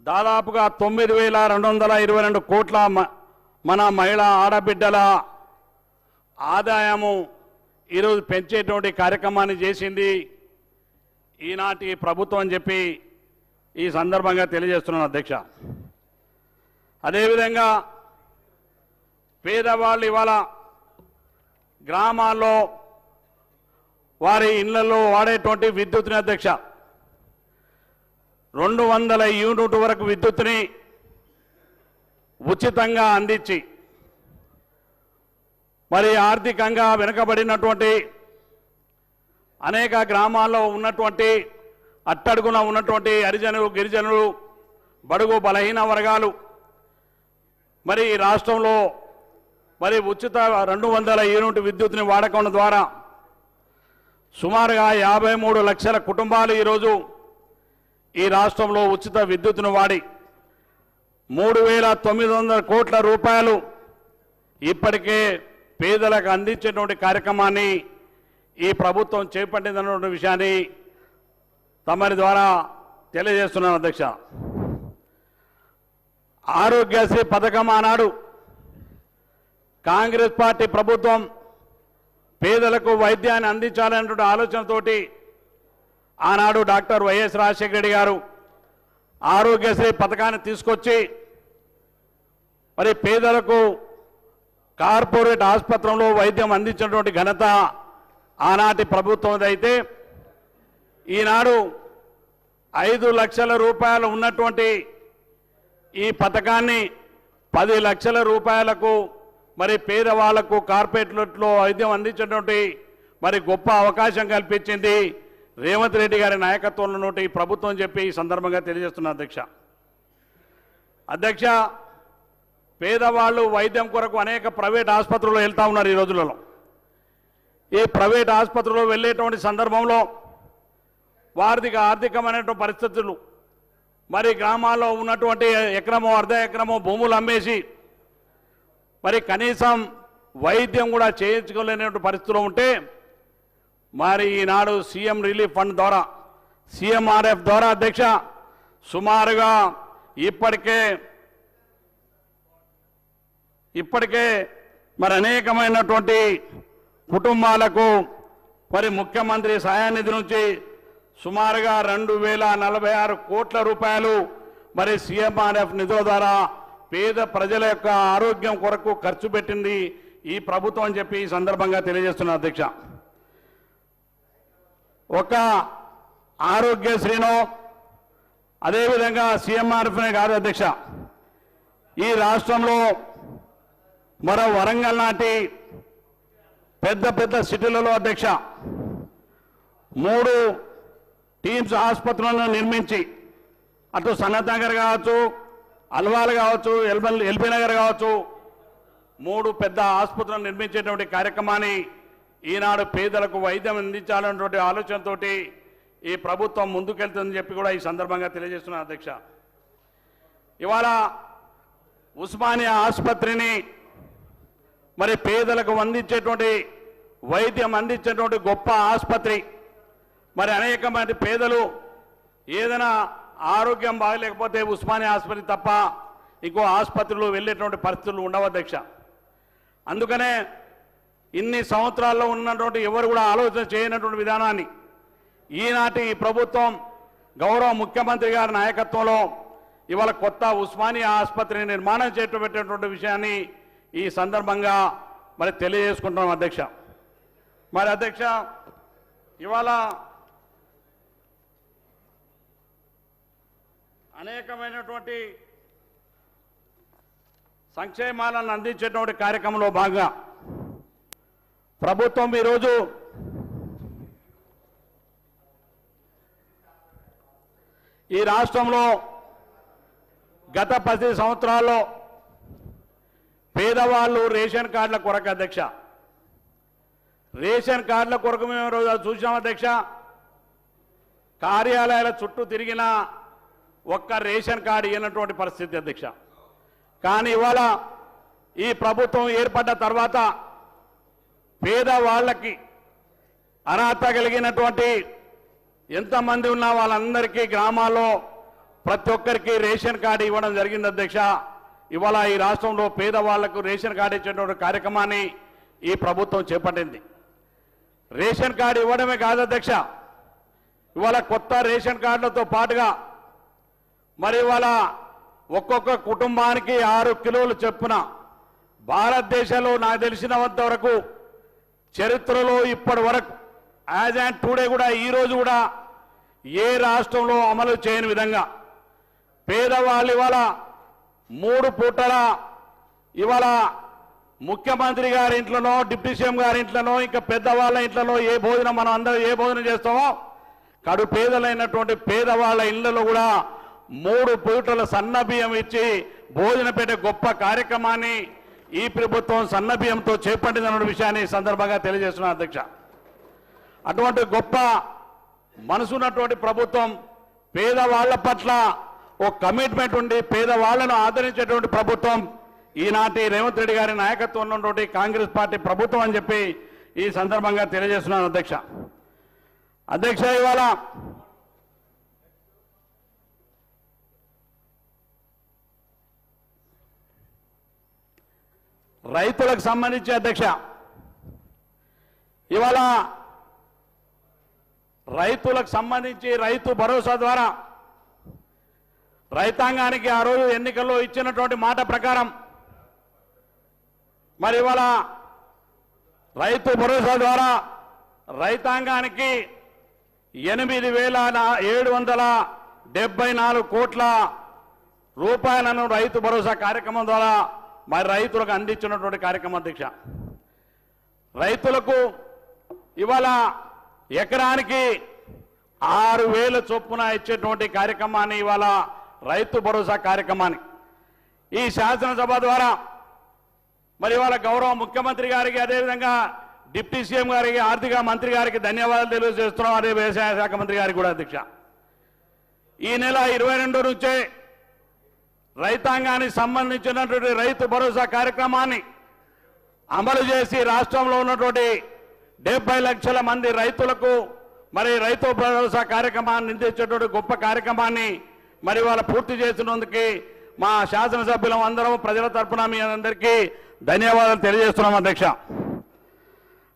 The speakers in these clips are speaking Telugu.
దాదాపుగా 9,222 కోట్ల మన మహిళా ఆడబిడ్డల ఆదాయము ఈరోజు పెంచేటువంటి కార్యక్రమాన్ని చేసింది ఈనాటి ప్రభుత్వం అని చెప్పి ఈ సందర్భంగా తెలియజేస్తున్నాను అధ్యక్ష. అదేవిధంగా పేదవాళ్ళు ఇవాళ గ్రామాల్లో వారి ఇళ్లలో వాడేటువంటి విద్యుత్ని అధ్యక్ష 200 యూనిట్ వరకు విద్యుత్ని ఉచితంగా అందించి మరి ఆర్థికంగా వెనుకబడినటువంటి అనేక గ్రామాల్లో ఉన్నటువంటి అట్టడుగున ఉన్నటువంటి హరిజనులు గిరిజనులు బడుగు బలహీన వర్గాలు మరి రాష్ట్రంలో మరి ఉచిత 200 యూనిట్ విద్యుత్ని వాడకం ద్వారా సుమారుగా 53 లక్షల కుటుంబాలు ఈరోజు ఈ రాష్ట్రంలో ఉచిత విద్యుత్తును వాడి 3,900 కోట్ల రూపాయలు ఇప్పటికే పేదలకు అందించేటువంటి కార్యక్రమాన్ని ఈ ప్రభుత్వం చేపట్టిందన్నటువంటి విషయాన్ని తమరి ద్వారా తెలియజేస్తున్నాను అధ్యక్ష. ఆరోగ్యశ్రీ పథకం ఆనాడు కాంగ్రెస్ పార్టీ ప్రభుత్వం పేదలకు వైద్యాన్ని అందించాలనేటువంటి ఆలోచనతోటి ఆనాడు డాక్టర్ వైఎస్ రాజశేఖర రెడ్డి గారు ఆరోగ్యశ్రీ పథకాన్ని తీసుకొచ్చి మరి పేదలకు కార్పొరేట్ ఆసుపత్రుల్లో వైద్యం అందించినటువంటి ఘనత ఆనాటి ప్రభుత్వం అయితే ఈనాడు 5 లక్షల రూపాయలు ఉన్నటువంటి ఈ పథకాన్ని 10 లక్షల రూపాయలకు మరి పేదవాళ్లకు కార్పొరేట్లో వైద్యం అందించినటువంటి మరి గొప్ప అవకాశం కల్పించింది రేవంత్ రెడ్డి గారి నాయకత్వంలో ఈ ప్రభుత్వం చెప్పి ఈ సందర్భంగా తెలియజేస్తున్నా అధ్యక్ష. పేదవాళ్ళు వైద్యం కొరకు అనేక ప్రైవేట్ ఆసుపత్రుల్లో వెళ్తా ఉన్నారు ఈ రోజులలో. ఈ ప్రైవేట్ ఆసుపత్రుల్లో వెళ్ళేటువంటి సందర్భంలో వారికి ఆర్థికమైనటువంటి పరిస్థితులు మరి గ్రామాల్లో ఉన్నటువంటి ఎకరమో అర్ధ ఎకరమో భూములు అమ్మేసి మరి కనీసం వైద్యం కూడా చేయించుకోలేనటువంటి పరిస్థితుల్లో ఉంటే మరి ఈనాడు సీఎం రిలీఫ్ ఫండ్ ద్వారా సీఎంఆర్ఎఫ్ ద్వారా అధ్యక్ష సుమారుగా ఇప్పటికే మరి అనేకమైనటువంటి కుటుంబాలకు మరి ముఖ్యమంత్రి సహాయనిధి నుంచి సుమారుగా 2,046 కోట్ల రూపాయలు మరి సీఎంఆర్ఎఫ్ నిధుల ద్వారా పేద ప్రజల యొక్క ఆరోగ్యం కొరకు ఖర్చు పెట్టింది ఈ ప్రభుత్వం అని చెప్పి ఈ సందర్భంగా తెలియజేస్తున్నా అధ్యక్ష. ఒక ఆరోగ్యశ్రీనో అదేవిధంగా సీఎంఆర్ఎఫ్నే కాదు అధ్యక్ష, ఈ రాష్ట్రంలో మరో వరంగల్ నాటి పెద్ద పెద్ద సిటీలలో అధ్యక్ష 3 టీమ్స్ ఆసుపత్రులను నిర్మించి అటు సనత్ నగర్ కావచ్చు, అల్వాల్ కావచ్చు, ఎల్బీ నగర్ కావచ్చు 3 పెద్ద ఆసుపత్రులను నిర్మించేటువంటి కార్యక్రమాన్ని ఈనాడు పేదలకు వైద్యం అందించాలన్నటువంటి ఆలోచనతో ఈ ప్రభుత్వం ముందుకెళ్తుందని చెప్పి కూడా ఈ సందర్భంగా తెలియజేస్తున్నాను అధ్యక్ష. ఇవాళ ఉస్మానియా ఆసుపత్రిని మరి పేదలకు అందించేటువంటి వైద్యం అందించేటువంటి గొప్ప ఆసుపత్రి. మరి అనేక మంది పేదలు ఏదైనా ఆరోగ్యం బాగలేకపోతే ఉస్మానియా ఆసుపత్రి తప్ప ఇంకో ఆసుపత్రులు వెళ్ళేటువంటి పరిస్థితులు ఉండవు అధ్యక్ష. అందుకనే ఇన్ని సంవత్సరాల్లో ఉన్నటువంటి ఎవరు కూడా ఆలోచన చేయనటువంటి విధానాన్ని ఈనాటి ప్రభుత్వం గౌరవ ముఖ్యమంత్రి గారి నాయకత్వంలో ఇవాళ కొత్త ఉస్మానియా ఆసుపత్రిని నిర్మాణం చేయటటువంటి విషయాన్ని ఈ సందర్భంగా మరి తెలియజేసుకుంటున్నాం అధ్యక్ష. మరి అధ్యక్ష ఇవాళ అనేకమైనటువంటి సంక్షేమాలను అందించేటువంటి కార్యక్రమంలో భాగంగా ప్రభుత్వం ఈరోజు ఈ రాష్ట్రంలో గత 10 సంవత్సరాల్లో పేదవాళ్ళు రేషన్ కార్డుల కొరకు అధ్యక్ష రేషన్ కార్డుల కొరకు మేము రోజు చూసాం అధ్యక్ష. కార్యాలయాల చుట్టూ తిరిగిన ఒక్క రేషన్ కార్డు ఇవ్వనటువంటి పరిస్థితి అధ్యక్ష. కానీ ఇవాళ ఈ ప్రభుత్వం ఏర్పడ్డ తర్వాత పేదవాళ్ళకి అర్హత కలిగినటువంటి ఎంతమంది ఉన్నా వాళ్ళందరికీ గ్రామాల్లో ప్రతి ఒక్కరికి రేషన్ కార్డు ఇవ్వడం జరిగింది అధ్యక్ష. ఇవాళ ఈ రాష్ట్రంలో పేదవాళ్లకు రేషన్ కార్డు ఇచ్చేటువంటి కార్యక్రమాన్ని ఈ ప్రభుత్వం చేపట్టింది. రేషన్ కార్డు ఇవ్వడమే కాదు అధ్యక్ష, ఇవాళ కొత్త రేషన్ కార్డులతో పాటుగా మరి ఇవాళ ఒక్కొక్క కుటుంబానికి 6 కిలోలు చొప్పున భారతదేశంలో నాకు తెలిసినంత వరకు చరిత్రలో ఇప్పటి వరకు యాజ్ అండ్ టుడే కూడా ఈరోజు కూడా ఏ రాష్ట్రంలో అమలు చేయని విధంగా పేదవాళ్ళు ఇవాళ 3 పూటల ఇవాళ ముఖ్యమంత్రి గారి ఇంట్లోనో డిప్యూటీ సీఎం గారి ఇంట్లోనో ఇంకా పెద్దవాళ్ళ ఇంట్లోనో ఏ భోజనం మనం అందరం ఏ భోజనం చేస్తామో కడు పేదలైనటువంటి పేదవాళ్ళ ఇళ్లలో కూడా 3 పూటల సన్న బియ్యం ఇచ్చి భోజనం పెట్టే గొప్ప కార్యక్రమాన్ని ఈ ప్రభుత్వం సన్న బియ్యంతో చేపట్టిందన్న విషయాన్ని సందర్భంగా తెలియజేస్తున్నా అధ్యక్ష. అటువంటి గొప్ప మనసున్నటువంటి ప్రభుత్వం, పేదవాళ్ల పట్ల ఒక కమిట్మెంట్ ఉండి పేదవాళ్లను ఆదరించేటువంటి ప్రభుత్వం ఈనాటి రేవంత్ రెడ్డి గారి నాయకత్వంలో ఉన్నటువంటి కాంగ్రెస్ పార్టీ ప్రభుత్వం అని చెప్పి ఈ సందర్భంగా తెలియజేస్తున్నాను అధ్యక్ష. అధ్యక్ష, ఇవాళ రైతులకు సంబంధించి అధ్యక్ష, ఇవాళ రైతులకు సంబంధించి రైతు భరోసా ద్వారా రైతాంగానికి ఆ రోజు ఎన్నికల్లో ఇచ్చినటువంటి మాట ప్రకారం మరి ఇవాళ రైతు భరోసా ద్వారా రైతాంగానికి 8,774 కోట్ల రూపాయలను రైతు భరోసా కార్యక్రమం ద్వారా మరి రైతులకు అందించినటువంటి కార్యక్రమం అధ్యక్ష. రైతులకు ఇవాళ ఎకరానికి 6,000 చొప్పున ఇచ్చేటువంటి కార్యక్రమాన్ని ఇవాళ రైతు భరోసా కార్యక్రమాన్ని ఈ శాసనసభ ద్వారా మరి ఇవాళ గౌరవ ముఖ్యమంత్రి గారికి అదేవిధంగా డిప్యూటీ సీఎం గారికి ఆర్థిక మంత్రి గారికి ధన్యవాదాలు తెలియజేస్తున్నాం. అదే వ్యవసాయ శాఖ మంత్రి గారికి కూడా అధ్యక్ష. ఈ నెల 22 నుంచే రైతాంగానికి సంబంధించినటువంటి రైతు భరోసా కార్యక్రమాన్ని అమలు చేసి రాష్ట్రంలో ఉన్నటువంటి 70 లక్షల మంది రైతులకు మరి రైతు భరోసా కార్యక్రమాన్ని అందించేటువంటి గొప్ప కార్యక్రమాన్ని మరి వాళ్ళ పూర్తి చేసినందుకు మా శాసనసభ్యులం అందరం ప్రజల తరఫున మీ అందరికీ ధన్యవాదాలు తెలియజేస్తున్నాం అధ్యక్ష.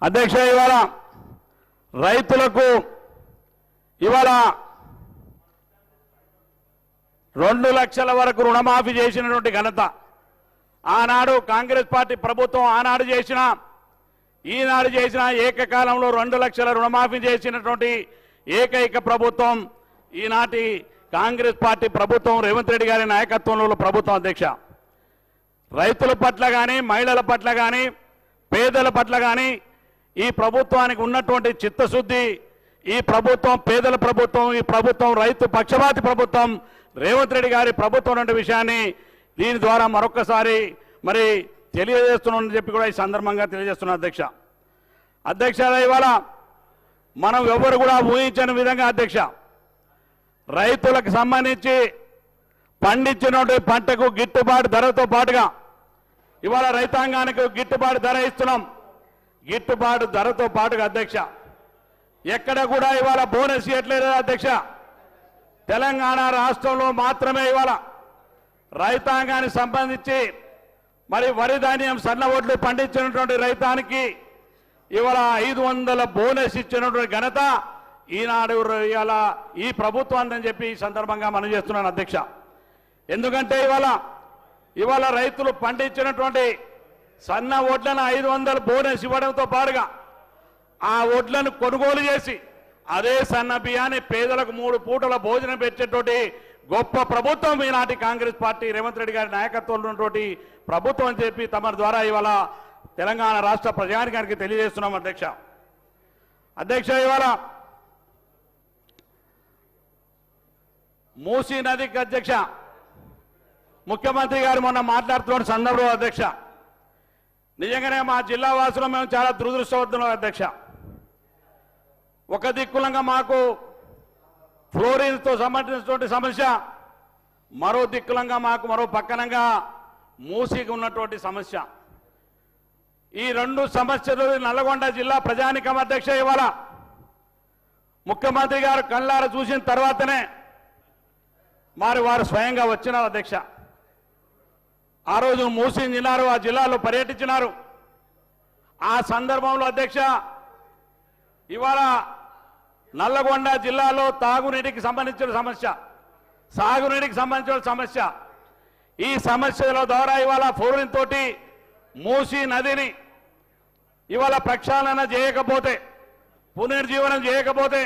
అధ్యక్ష, ఇవాళ రైతులకు ఇవాళ 2 లక్షల వరకు రుణమాఫీ చేసినటువంటి ఘనత ఆనాడు కాంగ్రెస్ పార్టీ ప్రభుత్వం ఆనాడు చేసిన ఈనాడు చేసిన ఏకకాలంలో 2 లక్షల రుణమాఫీ చేసినటువంటి ఏకైక ప్రభుత్వం ఈనాటి కాంగ్రెస్ పార్టీ ప్రభుత్వం, రేవంత్ రెడ్డి గారి నాయకత్వంలో ప్రభుత్వం అధ్యక్ష. రైతుల పట్ల కానీ మహిళల పట్ల కానీ పేదల పట్ల కానీ ఈ ప్రభుత్వానికి ఉన్నటువంటి చిత్తశుద్ధి, ఈ ప్రభుత్వం పేదల ప్రభుత్వం, ఈ ప్రభుత్వం రైతు పక్షపాతి ప్రభుత్వం, రేవంత్ రెడ్డి గారి ప్రభుత్వం అనే విషయాన్ని దీని ద్వారా మరొకసారి మరి తెలియజేస్తున్నానని చెప్పి కూడా ఈ సందర్భంగా తెలియజేస్తున్నా అధ్యక్ష. అధ్యక్ష, ఇవాళ మనం ఎవరు కూడా ఊహించని విధంగా అధ్యక్ష రైతులకు సంబంధించి పండించినటువంటి పంటకు గిట్టుబాటు ధరతో పాటుగా ఇవాళ రైతాంగానికి గిట్టుబాటు ధర ఇస్తున్నాం. గిట్టుబాటు ధరతో పాటుగా అధ్యక్ష ఎక్కడ కూడా ఇవాళ బోనస్ ఇవ్వట్లేదు అధ్యక్ష. తెలంగాణ రాష్ట్రంలో మాత్రమే ఇవాళ రైతాంగానికి సంబంధించి మరి వరి ధాన్యం సన్న ఒడ్లు పండించినటువంటి రైతానికి ఇవాళ 500 బోనస్ ఇచ్చినటువంటి ఘనత ఈనాడు ఇవాళ ఈ ప్రభుత్వాన్ని అని చెప్పి ఈ సందర్భంగా మనం చేస్తున్నాను అధ్యక్ష. ఎందుకంటే ఇవాళ రైతులు పండించినటువంటి సన్న వడ్లను 500 బోనస్ ఇవ్వడంతో పాటుగా ఆ వడ్లను కొనుగోలు చేసి అదే సన్న బియ్యాన్ని పేదలకు 3 పూటల భోజనం పెట్టేటువంటి గొప్ప ప్రభుత్వం ఈనాటి కాంగ్రెస్ పార్టీ రేవంత్ రెడ్డి గారి నాయకత్వంలో ఉన్నటువంటి ప్రభుత్వం అని చెప్పి తమ ద్వారా ఇవాళ తెలంగాణ రాష్ట్ర ప్రజానికానికి తెలియజేస్తున్నాం అధ్యక్ష. అధ్యక్ష, ఇవాళ మూసీ నదికి అధ్యక్ష ముఖ్యమంత్రి గారు మొన్న మాట్లాడుతున్న సందర్భంలో అధ్యక్ష నిజంగానే మా జిల్లా వాసులు మేము చాలా దురదృష్టవంతులం అధ్యక్ష. ఒక దిక్కులంగా మాకు ఫ్లోరిన్తో సంబంధించినటువంటి సమస్య, మరో దిక్కులంగా మాకు మరో పక్కనంగా మూసీకి ఉన్నటువంటి సమస్య. ఈ 2 సమస్యలు నల్లగొండ జిల్లా ప్రజానికం అధ్యక్ష ఇవాళ ముఖ్యమంత్రి గారు కళ్ళారా చూసిన తర్వాతనే మరి వారు స్వయంగా వచ్చినారు అధ్యక్ష. ఆ రోజు మూసీ జిల్లాలో ఆ జిల్లాలో పర్యటించినారు. ఆ సందర్భంలో అధ్యక్ష ఇవాళ నల్లగొండ జిల్లాలో తాగునీటికి సంబంధించిన సమస్య, సాగునీటికి సంబంధించిన సమస్య, ఈ సమస్యల ద్వారా ఇవాళ ఫ్లోరిన్ తోటి మూసీ నదిని ఇవాళ ప్రక్షాళన చేయకపోతే, పునర్జీవనం చేయకపోతే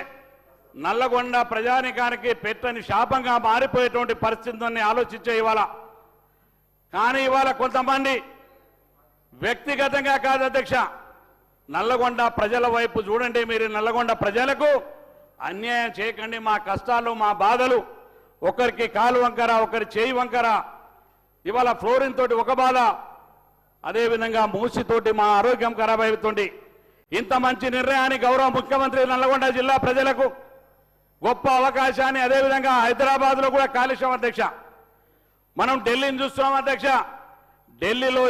నల్లగొండ ప్రజానికానికి పెట్టని శాపంగా మారిపోయేటువంటి పరిస్థితుల్ని ఆలోచించే ఇవాళ. కానీ ఇవాళ కొంతమంది వ్యక్తిగతంగా కాదు అధ్యక్ష, నల్లగొండ ప్రజల వైపు చూడండి. మీరు నల్లగొండ ప్రజలకు అన్యాయం చేయకండి. మా కష్టాలు మా బాధలు ఒకరికి కాలు వంకర, ఒకరి చేయి వంకర, ఇవాళ ఫ్లోరిన్ తోటి ఒక బాధ, అదేవిధంగా మూసితోటి మా ఆరోగ్యం ఖరాబ్ అవుతుంది. ఇంత మంచి నిర్ణయాన్ని గౌరవ ముఖ్యమంత్రి నల్లగొండ జిల్లా ప్రజలకు గొప్ప అవకాశాన్ని, అదేవిధంగా హైదరాబాద్లో కూడా కాలుష్యం అధ్యక్ష. మనం ఢిల్లీని చూస్తున్నాం అధ్యక్ష. ఢిల్లీలో